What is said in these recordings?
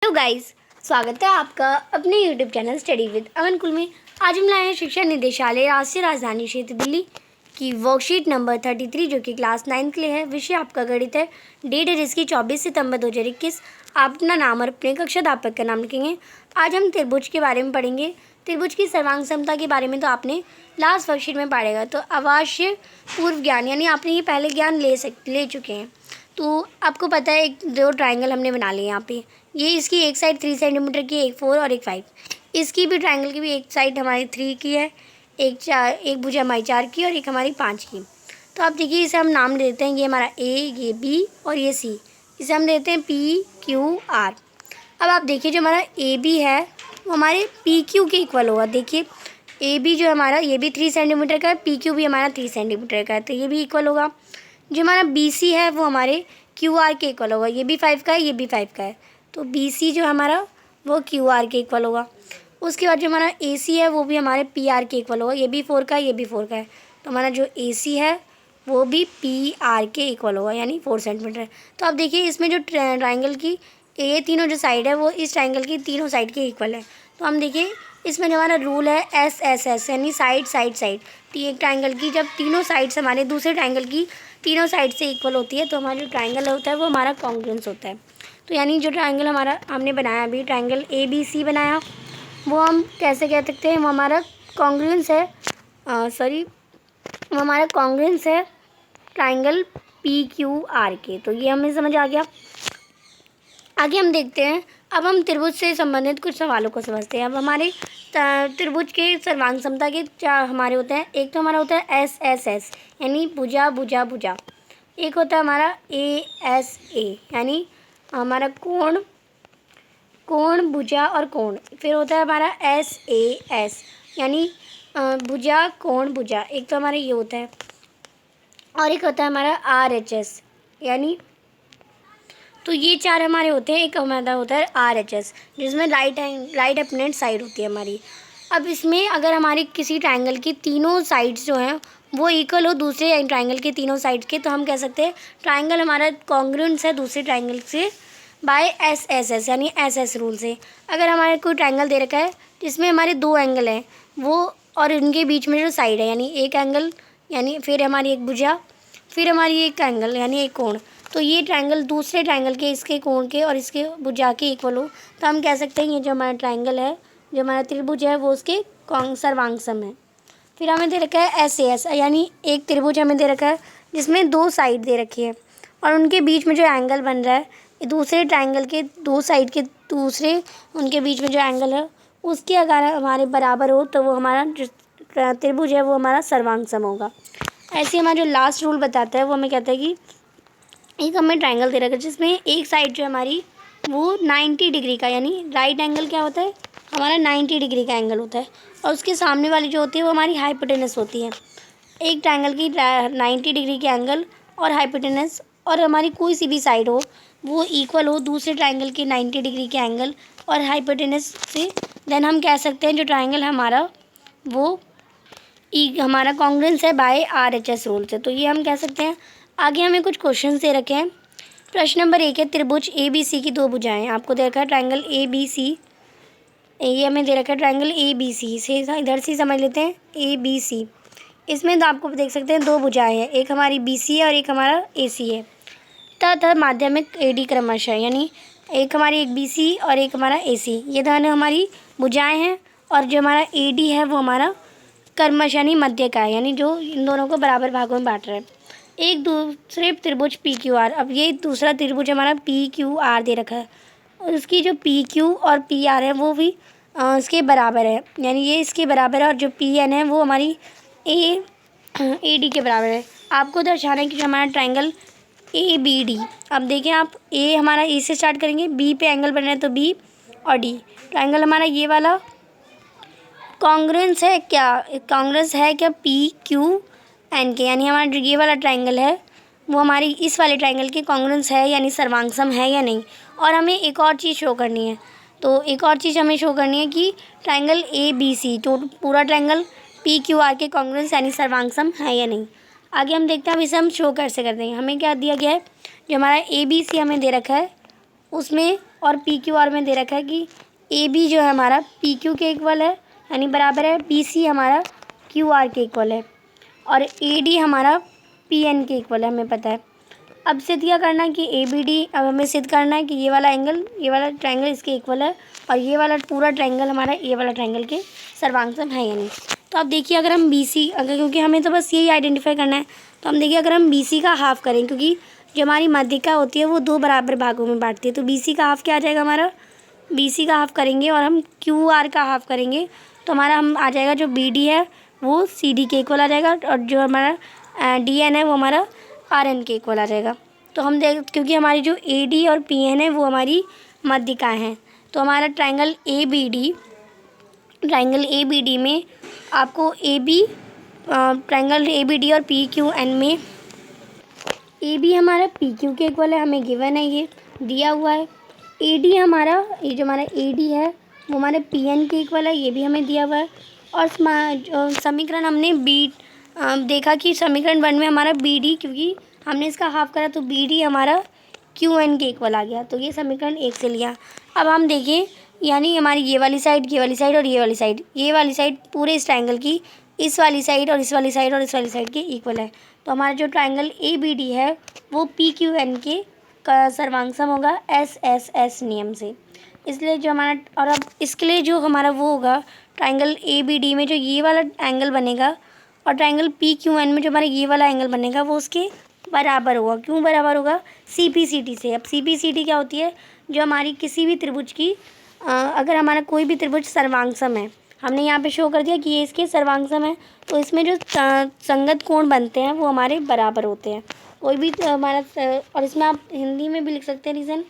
Hello guys, स्वागत है आपका अपने यूट्यूब चैनल स्टडी विद अमन कुल में। आज हम लाए हैं शिक्षा निदेशालय राष्ट्रीय राजधानी क्षेत्र दिल्ली की वर्कशीट नंबर 33 जो कि क्लास 9 के लिए है। विषय आपका गणित है। डेट है जिसकी 24 सितंबर 2021। आप अपना नाम और अपने कक्षाध्यापक का नाम लिखेंगे। आज हम त्रिभुज के बारे में पढ़ेंगे। त्रिभुज की सर्वांग समता के बारे में तो आपने लास्ट वर्कशीट में पढ़ेगा, तो अवश्य पूर्व ज्ञान यानी आपने ये पहले ज्ञान ले चुके हैं। तो आपको पता है दो ट्राइंगल हमने बना लिए यहाँ पे। ये इसकी एक साइड 3 सेंटीमीटर की, एक 4 और एक 5। इसकी भी ट्राइंगल की भी एक साइड हमारी 3 की है, एक भुजा हमारी 4 की और एक हमारी 5 की। तो आप देखिए इसे हम नाम देते हैं, ये हमारा ए, ये बी और ये सी। इसे हम देते हैं पी क्यू आर। अब आप देखिए जो हमारा ए बी है वो हमारे पी क्यू के इक्वल होगा। देखिए ए बी जो हमारा ये भी 3 सेंटीमीटर का है, पी क्यू भी हमारा 3 सेंटीमीटर का है, तो ये भी इक्वल होगा। जो हमारा बी सी है वो हमारे क्यू आर के इक्वल होगा। ये भी 5 का है, ये भी 5 का है, तो बी सी जो हमारा वो क्यू आर के इक्वल होगा। उसके बाद जो हमारा ए सी है वो भी हमारे पी आर के इक्वल होगा। ये भी 4 का है, ये भी 4 का है, तो हमारा जो ए सी है वो भी पी आर के इक्वल होगा, यानी 4 सेंटीमीटर। तो आप देखिए इसमें जो ट्राइंगल की ये तीनों जो साइड है वो इस ट्राइंगल की तीनों साइड के इक्वल है। तो हम देखिए इसमें जो हमारा रूल है एस एस एस, यानी साइड साइड साइड। तो एक ट्राइंगल की जब तीनों साइड्स हमारे दूसरे ट्राइंगल की तीनों साइड से इक्वल होती है तो हमारा जो ट्राइंगल होता है वो हमारा कॉन्ग्रुएंस होता है। तो यानी जो ट्राइंगल हमारा हमने बनाया अभी ट्राइंगल ए बी सी बनाया, वो हम कैसे कह सकते हैं, वो हमारा कॉन्ग्रुएंस है, वो हमारा कॉन्ग्रुएंस है ट्राइंगल पी क्यू आर के। तो ये हमें समझ आ गया। आगे हम देखते हैं, अब हम त्रिभुज से संबंधित कुछ सवालों को समझते हैं। अब हमारे त्रिभुज के सर्वांग समता के चार हमारे होते हैं। एक तो हमारा होता है एस एस एस, यानी भुजा भुजा भुजा। एक होता है हमारा ए एस ए, यानी हमारा कोण कोण भुजा और कोण। फिर होता है हमारा एस ए एस, यानी भुजा कोण भुजा। एक तो हमारा ये होता है, और एक होता है हमारा आर एच एस, यानी तो ये चार हमारे होते हैं। एक हमारा होता है आर एच एस, जिसमें राइट अपोनेंट साइड होती है हमारी। अब इसमें अगर हमारी किसी ट्राइंगल की तीनों साइड्स जो हैं वो इक्वल हो दूसरे ट्राइंगल के तीनों साइड्स के, तो हम कह सकते हैं ट्राइंगल हमारा कॉन्ग्रुएंस है दूसरे ट्राइंगल से बाय एस एस एस, यानी एस एस रूल से। अगर हमारे कोई ट्राइंगल दे रखा है जिसमें हमारे दो एंगल हैं वो, और इनके बीच में जो साइड है यानी एक एंगल, यानी फिर हमारी एक भुजा, फिर हमारी एक एंगल यानी एक कोण, तो ये ट्राइंगल दूसरे ट्राइंगल के इसके कोण के और इसके भुजा के इक्वल हो, तो हम कह सकते हैं ये जो हमारा ट्राइंगल है, जो हमारा त्रिभुज है, वो उसके सर्वांग सम है। फिर हमें दे रखा है एस ए एस, यानी एक त्रिभुज हमें दे रखा है जिसमें दो साइड दे रखी है और उनके बीच में जो एंगल बन रहा है दूसरे ट्राइंगल के दो साइड के दूसरे उनके बीच में जो एंगल है उसके अगर हमारे बराबर हो तो वो हमारा जो त्रिभुज है वो हमारा सर्वांग सम होगा। ऐसे हमारा जो लास्ट रूल बताता है वो हमें कहता है कि एक हमें ट्राइंगल दे रखा है जिसमें एक साइड जो हमारी वो 90 डिग्री का, यानी राइट एंगल क्या होता है हमारा 90 डिग्री का एंगल होता है, और उसके सामने वाली जो होती है वो हमारी हाइपोटेनस होती है। एक ट्राइंगल की 90 डिग्री के एंगल और हाइपोटेनस और हमारी कोई सी भी साइड हो वो इक्वल हो दूसरे ट्राइंगल के 90 डिग्री के एंगल और हाइपोटेनस से, देन हम कह सकते हैं जो ट्राइंगल हमारा वो हमारा कॉन्ग्रुएंस है by R H S rule से। तो ये हम कह सकते हैं। आगे हमें कुछ क्वेश्चन दे रखे हैं। प्रश्न नंबर 1 है, त्रिभुज ए बी सी की दो भुजाएं आपको दे रखा है ट्राइंगल ए बी सी। ये हमें दे रखा है ट्राइंगल ए बी सी से, इधर से समझ लेते हैं ए बी सी। इसमें तो आपको देख सकते हैं दो भुजाएं हैं, एक हमारी बी सी है और एक हमारा ए सी है तथा माध्यमिक ए डी क्रमशः, यानी एक हमारी एक बी सी और एक हमारा ए सी, ये दोनों हमारी भुजाएं हैं। और जो हमारा ए डी है वो हमारा कर्मश यानी मध्य का है, यानी जो इन दोनों को बराबर भागों में बांट रहा है। एक दूसरे त्रिभुज पी क्यू आर, अब ये दूसरा त्रिभुज हमारा पी क्यू आर दे रखा है और उसकी जो पी क्यू और पी आर है वो भी इसके बराबर है, यानी ये इसके बराबर है, और जो पी एन है वो हमारी ए डी के बराबर है। आपको दर्शाना है कि जो हमारा ट्राइंगल ए बी डी, अब देखिए आप ए हमारा ए से स्टार्ट करेंगे, बी पे एंगल बन रहा है तो बी और डी, ट्राइंगल हमारा ये वाला कॉन्ग्रुएंस है क्या पी क्यू एन के, यानी हमारा जो ये वाला ट्राइंगल है वो हमारी इस वाले ट्राइंगल के कॉन्ग्रुएंस है यानी सर्वांग सम है या नहीं। और हमें एक और चीज़ शो करनी है, तो एक और चीज़ हमें शो करनी है कि ट्राइंगल ए बी सी तो पूरा ट्राइंगल पी क्यू आर के कॉन्ग्रुएंस यानी सर्वांग सम है या नहीं। आगे हम देखते हैं अब इसे हम शो कैसे करते हैं। हमें क्या दिया गया है, जो हमारा ए बी सी हमें दे रखा है उसमें और पी क्यू आर में दे रखा है कि ए बी जो है हमारा पी क्यू के इक्वल है यानी बराबर है, बी सी हमारा क्यू आर के इक्वल है और ए डी हमारा पी एन के इक्वल है, हमें पता है। अब सिद्ध क्या करना है कि ए बी डी, अब हमें सिद्ध करना है कि ये वाला एंगल, ये वाला ट्रायंगल इसके इक्वल है और ये वाला पूरा ट्रायंगल हमारा ये वाला ट्रायंगल के सर्वांगसम है या नहीं। तो अब देखिए अगर हम बी सी, अगर क्योंकि हमें तो बस यही आइडेंटिफाई करना है, तो हम देखिए अगर हम बी सी का हाफ करें, क्योंकि जो हमारी मध्यिका होती है वो 2 बराबर भागों में बांटती है, तो बी सी का हाफ क्या आ जाएगा हमारा, बी सी का हाफ करेंगे और हम क्यू आर का हाफ करेंगे तो हमारा हम आ जाएगा जो बी डी है वो सी डी के इक्वल आ जाएगा और जो हमारा डी एन है वो हमारा आर एन के इक्वल आ जाएगा। तो हम देख, क्योंकि हमारी जो ए डी और पी एन है वो हमारी मध्यिकाएँ हैं, तो हमारा ट्रायंगल ए बी डी में आपको A B, triangle A B D और पी क्यू एन में ए बी हमारा पी क्यू के इक्वल है, हमें गिवन है, ये दिया हुआ है। ए डी हमारा, ये जो हमारा ए डी है वो हमारे पी एन के इक्वल है, ये भी हमें दिया हुआ है। और समीकरण हमने देखा कि समीकरण 1 में हमारा बी डी, क्योंकि हमने इसका हाफ करा तो बी डी हमारा क्यू एन के इक्वल आ गया, तो ये समीकरण 1 से लिया। अब हम देखें यानी हमारी ये वाली साइड और ये वाली साइड पूरे इस ट्रायंगल की इस वाली साइड और इस वाली साइड और इस वाली साइड के इक्वल है, तो हमारा जो ट्रायंगल ए बी डी है वो पी क्यू एन के का सर्वांगसम होगा एस एस एस नियम से। इसलिए जो हमारा, और अब इसके लिए जो हमारा वो होगा ट्रायंगल ए बी डी में जो ये वाला एंगल बनेगा और ट्रायंगल पी क्यू एन में जो हमारा ये वाला एंगल बनेगा वो उसके बराबर होगा। क्यों बराबर होगा, सी पी सी टी से। अब सी पी सी टी क्या होती है, जो हमारी किसी भी त्रिभुज की अगर हमारा कोई भी त्रिभुज सर्वांगसम है, हमने यहाँ पे शो कर दिया कि ये इसके सर्वांगसम है, तो इसमें जो संगत कोण बनते हैं वो हमारे बराबर होते हैं। कोई भी हमारा, और इसमें आप हिंदी में भी लिख सकते हैं रीज़न,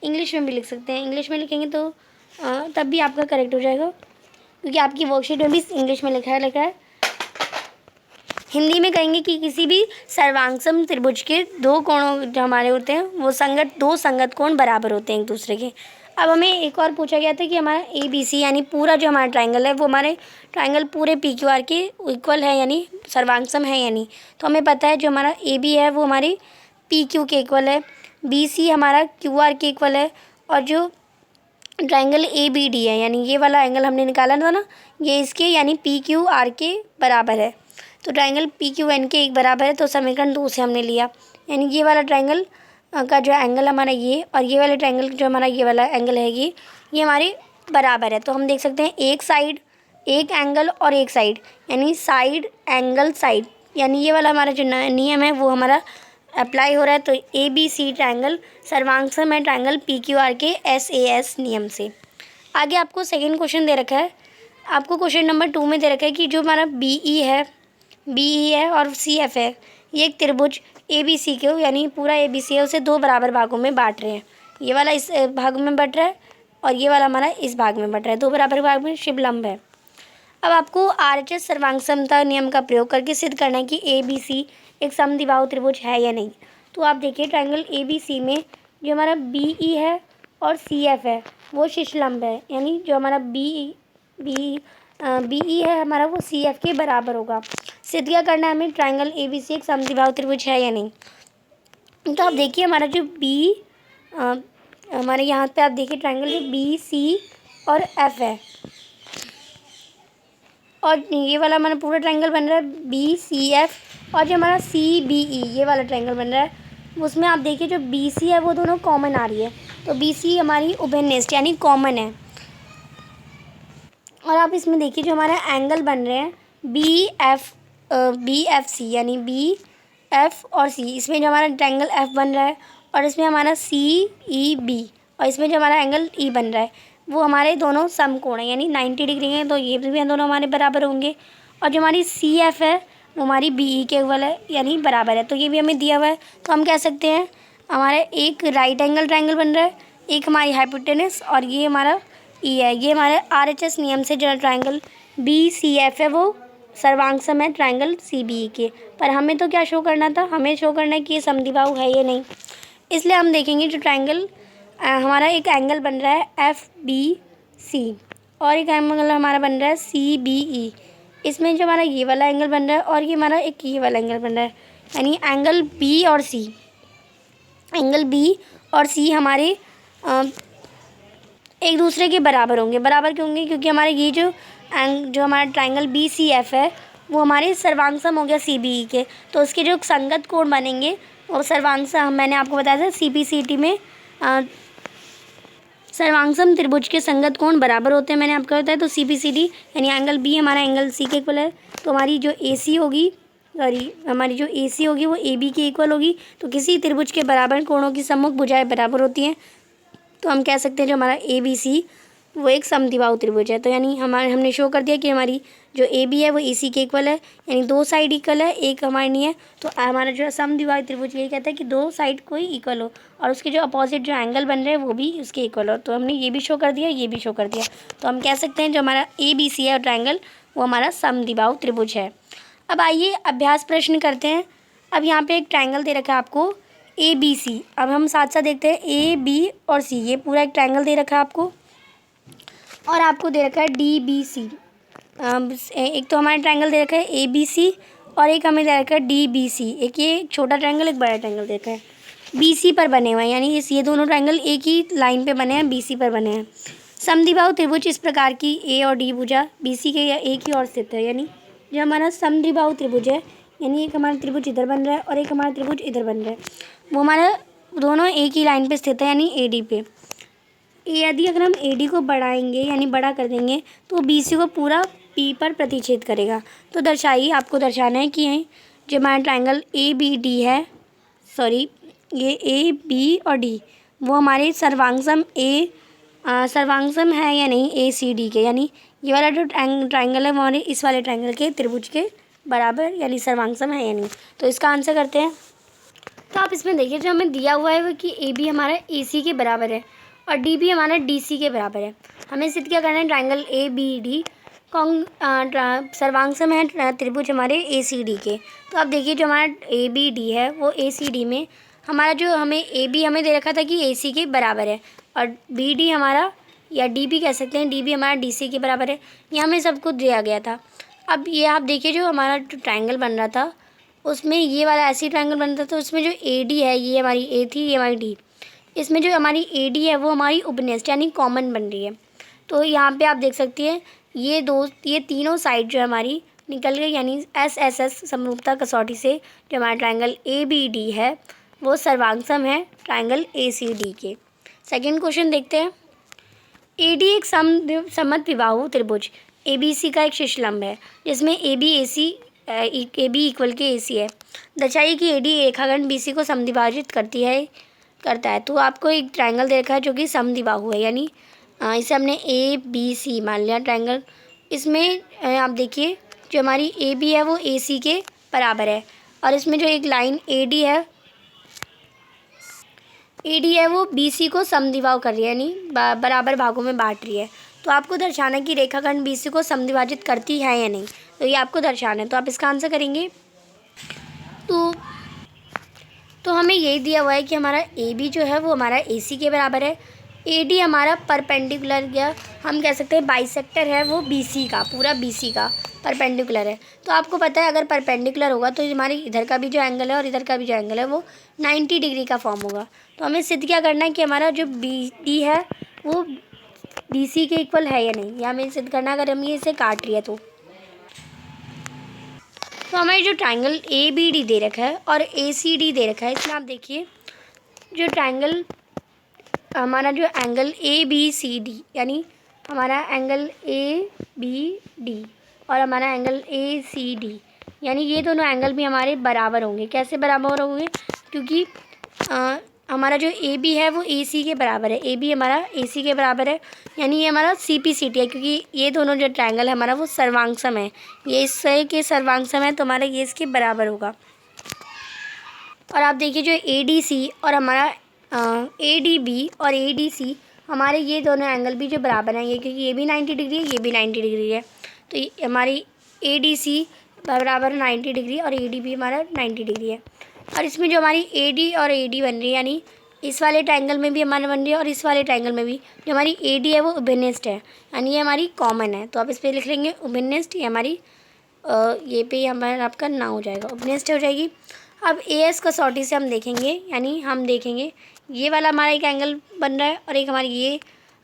इंग्लिश में भी लिख सकते हैं। इंग्लिश में लिखेंगे तो तब भी आपका करेक्ट हो जाएगा, क्योंकि आपकी वर्कशीट में भी इंग्लिश में लिखा है। हिंदी में कहेंगे कि किसी भी सर्वांगसम त्रिभुज के 2 कोणों जो हमारे होते हैं वो दो संगत कोण बराबर होते हैं एक दूसरे के। अब हमें एक और पूछा गया था कि हमारा ए बी सी यानी पूरा जो हमारा ट्रायंगल है वो हमारे ट्रायंगल पूरे पी क्यू आर के इक्वल है यानी सर्वांगसम है यानी। तो हमें पता है जो हमारा ए बी है वो हमारे पी क्यू के इक्वल है, बी सी हमारा क्यू आर के इक्वल है और जो ट्रायंगल ए बी डी है यानी ये वाला एंगल हमने निकाला था ना, ये इसके यानी पी क्यू आर के बराबर है। तो ट्रायंगल पी क्यू एन के एक बराबर है, तो समीकरण 2 से हमने लिया, यानी ये वाला ट्रायंगल का जो एंगल हमारा ये और ये वाले ट्रायंगल जो हमारा ये वाला एंगल है ये हमारे बराबर है। तो हम देख सकते हैं एक साइड एक एंगल और एक साइड यानी साइड एंगल साइड, यानी ये वाला हमारा जो नियम है वो हमारा अप्लाई हो रहा है। तो ए बी सी ट्रायंगल सर्वांगसम है ट्रायंगल पी क्यू आर के एस ए एस नियम से। आगे आपको सेकेंड क्वेश्चन दे रखा है, आपको क्वेश्चन नंबर 2 में दे रखा है कि जो हमारा बी ई है और सी एफ है, ये एक त्रिभुज ए बी सी को यानी पूरा ए बी सी है उसे 2 बराबर भागों में बांट रहे हैं। ये वाला इस भाग में बट रहा है और ये वाला हमारा इस भाग में बट रहा है, 2 बराबर भाग में शिवलंब है। अब आपको आर एच एस सर्वांगसमता नियम का प्रयोग करके सिद्ध करना है कि ए बी सी एक समद्विबाहु त्रिभुज है या नहीं। तो आप देखिए ट्रायंगल ए बी सी में जो हमारा बी ई है और सी एफ है वो शिशलंब है, यानी जो हमारा बी ई है हमारा वो सी एफ के बराबर होगा। सिद्ध क्या करना है हमें, ट्रायंगल ए बी सी एक समद्विबाहु त्रिभुज है या नहीं। तो आप देखिए हमारा जो हमारे यहाँ पे आप देखिए ट्रायंगल जो बी सी और एफ है और ये वाला हमारा पूरा ट्रायंगल बन रहा है बी सी एफ और जो हमारा सी बी ई ये वाला ट्रायंगल बन रहा है उसमें आप देखिए जो बी सी है वो दोनों कॉमन आ रही है, तो बी सी हमारी उभयनिष्ठ यानी कॉमन है। और आप इसमें देखिए जो हमारे एंगल बन रहे हैं बी एफ सी यानी बी एफ और सी, इसमें जो हमारा ट्रायंगल एफ बन रहा है और इसमें हमारा सी ई बी और इसमें जो हमारा एंगल ई बन रहा है वो हमारे दोनों समकोण है यानी 90 डिग्री हैं, तो ये भी दोनों हमारे बराबर होंगे। और जो हमारी सी एफ है वो हमारी बी ई के इक्वल है यानी बराबर है, तो ये भी हमें दिया हुआ है। तो हम कह सकते हैं हमारा एक राइट एंगल ट्रायंगल बन रहा है, एक हमारी हाइपोटेनस और ये हमारा ई है। ये हमारे आर एच एस नियम से जो ट्रायंगल बी सी एफ है वो सर्वांगसम है ट्रायंगल सी बी ई के। पर हमें तो क्या शो करना था, हमें शो करना है कि ये समद्विबाहु है या नहीं। इसलिए हम देखेंगे जो ट्रायंगल हमारा एक एंगल बन रहा है एफ बी सी और एक एंगल हमारा बन रहा है सी बी ई, इसमें जो हमारा ये वाला एंगल बन रहा है और ये हमारा एक ये वाला एंगल बन रहा है, यानी एंगल बी और सी हमारे एक दूसरे के बराबर होंगे। बराबर क्यों होंगे? क्योंकि हमारे ये जो हमारा ट्राइंगल BCF है वो हमारे सर्वांग हो गया CBE के, तो उसके जो संगत कोण बनेंगे और सर्वांग मैंने आपको बताया था CPCT में सर्वांगसम त्रिभुज के संगत कोण बराबर होते हैं, मैंने आपको बताया। तो CPCD यानी एंगल B हमारा एंगल C के इक्वल है, तो हमारी जो AC होगी हमारी जो AC होगी वो AB के इक्वल होगी। तो किसी त्रिभुज के बराबर कोणों की सम्मुख भुजाएं बराबर होती हैं, तो हम कह सकते हैं जो हमारा ABC वो एक समद्विबाहु त्रिभुज है। तो यानी हमने शो कर दिया कि हमारी जो AB है वो AC के इक्वल है, यानी दो साइड इक्वल है, एक हमारी नहीं है। तो हमारा जो समद्विबाहु त्रिभुज यही कहता है कि दो साइड कोई इक्वल हो और उसके जो अपोजिट जो एंगल बन रहे हैं वो भी उसके इक्वल हो। तो हमने ये भी शो कर दिया, ये भी शो कर दिया। तो हम कह सकते हैं जो हमारा ABC है ट्राइंगल वो हमारा समद्विबाहु त्रिभुज है। अब आइए अभ्यास प्रश्न करते हैं। अब यहाँ पे एक ट्राइंगल दे रखा है आपको ABC। अब हम साथ साथ देखते हैं AB और C, ये पूरा एक ट्राइंगल दे रखा है आपको, और आपको दे रखा है DBC। एक तो हमारा ट्राइंगल दे रखा है ABC और एक हमें दे रखा है DBC। एक ये छोटा ट्राइंगल, एक बड़ा ट्राइंगल दे रखा है, BC पर बने हुए हैं, यानी ये दोनों ट्राइंगल एक ही लाइन पे बने हैं, BC पर बने हैं। समद्विबाहु त्रिभुज इस प्रकार की A और D भुजा BC के या एक ही ओर स्थित है, यानी जो हमारा समद्विबाहु त्रिभुज है, यानी एक हमारा त्रिभुज इधर बन रहा है और एक हमारा त्रिभुज इधर बन रहा है, वो हमारा दोनों एक ही लाइन पे स्थित है, यानी AD पे। यदि अगर हम AD को बढ़ाएंगे यानी बड़ा कर देंगे तो BC को पूरा P पर प्रतिच्छेद करेगा। तो दर्शाइए, आपको दर्शाना है कि जो हमारा ट्राइंगल ABD है, सॉरी ये AB और D वो हमारे सर्वांगसम सर्वांगसम है या नहीं ACD के, यानी ये वाला जो ट्राइंगल है वो हमारे इस वाले ट्राइंगल के त्रिभुज के बराबर यानी सर्वांगसम है या नहीं। तो इसका आंसर करते हैं। तो आप इसमें देखिए जो हमें दिया हुआ है वो कि AB हमारा AC के बराबर है और DB हमारा DC के बराबर है। हमें सिद्ध क्या करना है, ट्राइंगल ABD सर्वांगसम है त्रिभुज हमारे ACD के। तो आप देखिए जो हमारा ABD है वो ACD में हमारा जो हमें AB हमें दे रखा था कि AC के बराबर है और BD हमारा या DB कह सकते हैं, DB हमारा DC के बराबर है। ये हमें सब कुछ दिया गया था। अब ये आप देखिए जो हमारा जो ट्राइंगल बन रहा था उसमें ये वाला ऐसी ट्राइंगल बन रहा था, तो उसमें जो AD है ये हमारी A थी, ये हमारी D। इसमें जो हमारी AD है वो हमारी उपनेस्ट यानी कॉमन बन रही है। तो यहाँ पे आप देख सकती हैं ये तीनों साइड जो हमारी निकल गई, यानी SSS समरूपता कसौटी से जो हमारा ट्राइंगल ABD है वो सर्वांगसम है ट्राइंगल ACD के। सेकंड क्वेश्चन देखते हैं। AD एक समद्विबाहु त्रिभुज ABC का एक शीर्षलंब है जिसमें AB इक्वल के AC है। दर्शाइए कि AD रेखाखंड BC को समद्विभाजित करता है। तो आपको एक ट्राइंगल दे रखा है जो कि समद्विबाहु है, यानी इसे हमने ABC मान लिया ट्राइंगल। इसमें आप देखिए जो हमारी AB है वो AC के बराबर है और इसमें जो एक लाइन AD है वो BC को समद्विबाहु कर रही है, यानी बराबर भागों में बांट रही है। तो आपको दर्शाना है कि रेखाखंड BC को समद्विभाजित करती है या नहीं, तो ये आपको दर्शाना है। तो आप इसका आंसर करेंगे। तो हमें यही दिया हुआ है कि हमारा AB जो है वो हमारा AC के बराबर है। AD हमारा परपेंडिकुलर या हम कह सकते हैं बाइसेक्टर है वो BC का, पूरा BC का परपेंडिकुलर है। तो आपको पता है अगर परपेंडिकुलर होगा तो हमारे इधर का भी जो एंगल है और इधर का भी जो एंगल है वो 90 डिग्री का फॉर्म होगा। तो हमें सिद्ध क्या करना है कि हमारा जो BD है वो BC के इक्वल है या नहीं, या हमें सिद्ध करना है अगर हम ये इसे काट रही है तो हमारे जो ट्राइंगल ABD दे रखा है और ACD दे रखा है, इसमें आप देखिए जो ट्राइंगल हमारा जो एंगल ABCD यानी हमारा एंगल ABD और हमारा एंगल ACD, यानी ये दोनों एंगल भी हमारे बराबर होंगे। कैसे बराबर होंगे? क्योंकि हमारा जो AB है वो AC के बराबर है, AB हमारा AC के बराबर है, यानी ये हमारा CPCT है, क्योंकि ये दोनों जो ट्राइंगल है हमारा वो सर्वांगसम है, ये इससे के सर्वांगसम है तो हमारा ये इसके बराबर होगा। और आप देखिए जो ADC और हमारा ADB और ADC हमारे ये दोनों एंगल भी जो बराबर हैं, ये क्योंकि ये भी 90 डिग्री है, ये भी 90 डिग्री है, तो ये हमारी ADC बराबर 90 डिग्री और ADB हमारा 90 डिग्री है। और इसमें जो हमारी AD और AD बन रही है, यानी इस वाले ट्राइंगल में भी हमारा बन रही है और इस वाले ट्राइंगल में भी जो हमारी AD है वो उभयनिष्ठ है, यानी ये हमारी कॉमन है। तो आप इस पर लिख लेंगे उभयनिष्ठ, ये हमारी ये पे हमारा आपका ना हो जाएगा, उभयनिष्ठ हो जाएगी। अब AS कसौटी से हम देखेंगे, यानी हम देखेंगे ये वाला हमारा एक एंगल बन रहा है और एक हमारी ये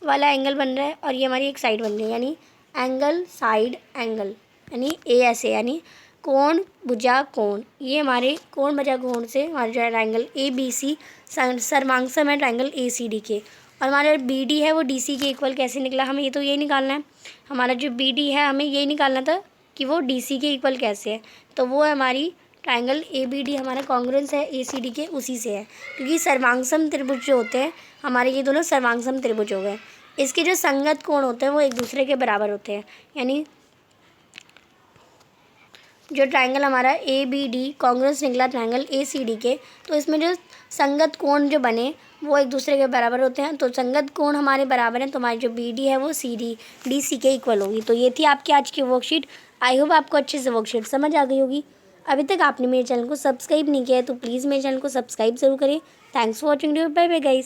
वाला एंगल बन रहा है और ये हमारी एक साइड बन रही है, यानी एंगल साइड एंगल, यानी ए ऐसे, यानी कोण भुजा कोण। ये हमारे कोण भुजा कोण से हमारा जो है ट्राइंगल ए बी सी सर्वांगसम है ट्राइंगल ए सी डी के। और हमारा बी डी है वो डी सी के इक्वल कैसे निकला, हमें ये तो ये निकालना है। हमारा जो बी डी है हमें ये निकालना था कि वो डी सी के इक्वल कैसे है, तो वो है हमारी ट्राइंगल ए बी डी हमारा कॉन्ग्रुएंस है ए सी डी के, उसी से है। क्योंकि सर्वांगसम त्रिभुज जो होते हैं हमारे, ये दोनों सर्वांगसम त्रिभुज हो गए। इसके जो संगत कोण होते हैं वो एक दूसरे के बराबर होते हैं, यानी जो ट्राइंगल हमारा ए बी डी कॉन्ग्रुएंस निकला ट्राइंगल ए सी डी के, तो इसमें जो संगत कोण जो बने वो एक दूसरे के बराबर होते हैं। तो संगत कोण हमारे बराबर हैं, तो हमारी जो बी डी है वो सी डी डी सी के इक्वल होगी। तो ये थी आपकी आज की वर्कशीट। आई होप आपको अच्छे से वर्कशीट समझ आ गई होगी। अभी तक आपने मेरे चैनल को सब्सक्राइब नहीं किया है तो प्लीज़ मेरे चैनल को सब्सक्राइब जरूर करें। Thanks for watching, bye bye guys.